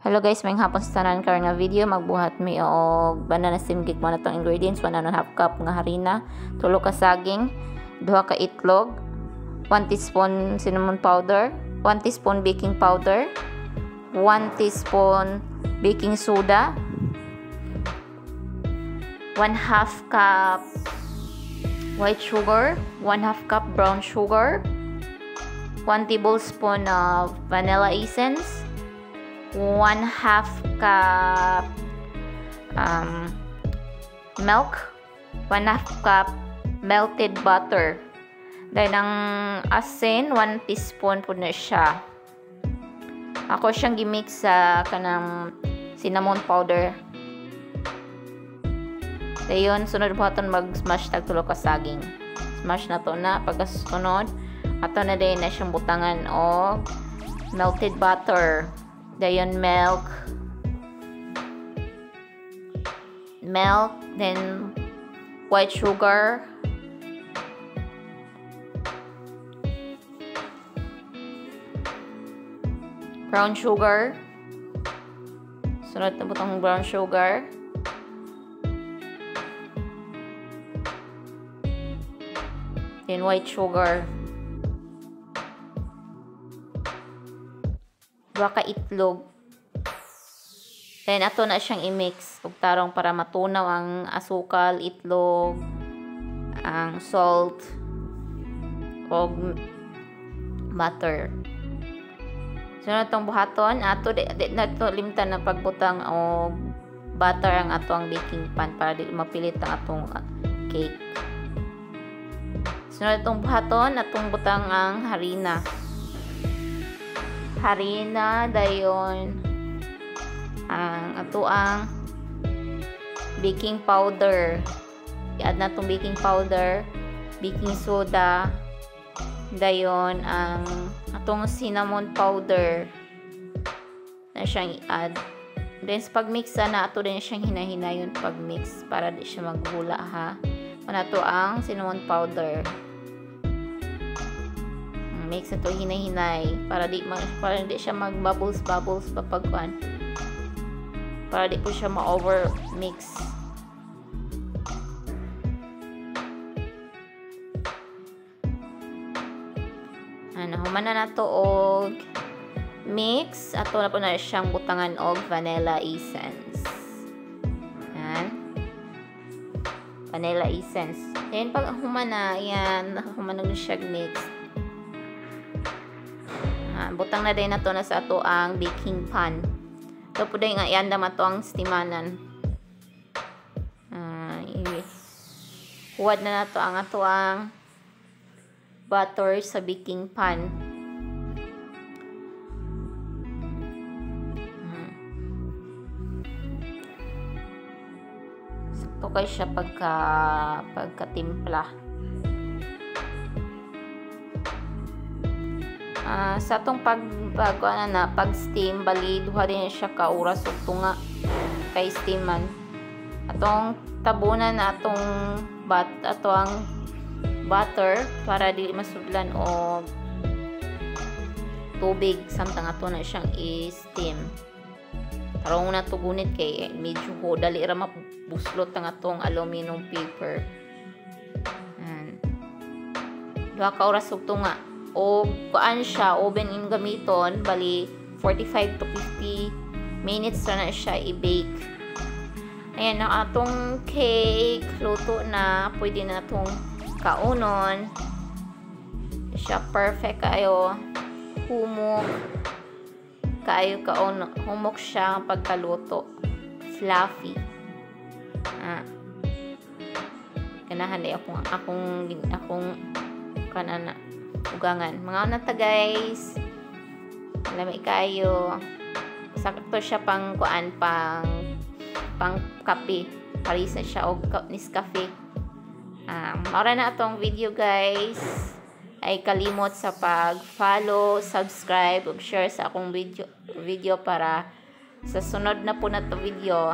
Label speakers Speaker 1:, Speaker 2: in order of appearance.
Speaker 1: Hello guys, may hapon sa tanan karon nga video magbuhat mi og banana steam cake mo na tong ingredients. 1.5 cup nga harina, 3 ka saging, 2 ka itlog, 1 teaspoon cinnamon powder, 1 teaspoon baking powder, 1 teaspoon baking soda, 1/2 cup white sugar, 1/2 cup brown sugar, 1 tablespoon of vanilla essence, 1/2 cup milk, 1/2 cup melted butter. Dahil ang asin, 1 teaspoon po na siya. Ako siyang gimix sa kanang cinnamon powder. Dayon, sunod po aton mag-smash tag tulo ka saging. Smash na to na. Pagkasunod, ato na din na siyang butangan o melted butter. Dayon, milk, then white sugar, brown sugar, sunod na butang brown sugar, then white sugar, 2 ka itlog. Then ato na siyang i-mix ug tarong para matunaw ang asukal, itlog, ang salt ug butter. So na tong buhaton ato di na to limtan na pagbutang og butter ang ato ang baking pan para di mapilit ang atong cake. So na tong buhaton atong butang ang harina. Dayon ang ato ang baking powder. I-add na tong baking powder, baking soda, dayon ang atong cinnamon powder na siyang i-add. Then sa pagmix na ato din siyang hinahinayon pagmix para di siya maghula ha. Ano to ang cinnamon powder. Mix ito hinay-hinay para di siya mag-bubbles papagkuan. Para di po siya ma-over mix. Human na to og mix. Ato na po na siyang butangan og vanilla essence. Yan. Vanilla essence. Then pag human na, human na siya mix. Butang na din na to na sa ato ang baking pan. Ito po din nga iandam ato ang steamanan. Huwad na to ang ato ang butter sa baking pan. Sakto kay siya pagkatimpla. Sa atong pag-steam, bali duha din siya ka oras ug tunga kay steaman. Atong tabunan na atong butter para dili masudlan og tubig samtang ato na siyang i-steam. Tarong na to gunit kay medyo dali ra mabuslot ang atong aluminum paper. Duha ka oras ug tunga. O kuan siya, oven in gamiton, bali 45 to 50 minutes na siya i-bake. Ayan, ang atong cake, luto na, pwede na itong kaunon. Siya perfect kayo, humok, kayo kaunon, humok siya pagkaluto, fluffy. Ganahan din akong kanana. Ugangan. Mga unata guys. Lami kayo. Sakto siya pang kuan pang kape. Paris na siya og Nescafe. Maura na atong video guys. Ay kalimot sa pag-follow, subscribe, ug share sa akong video para sa sunod na po na to video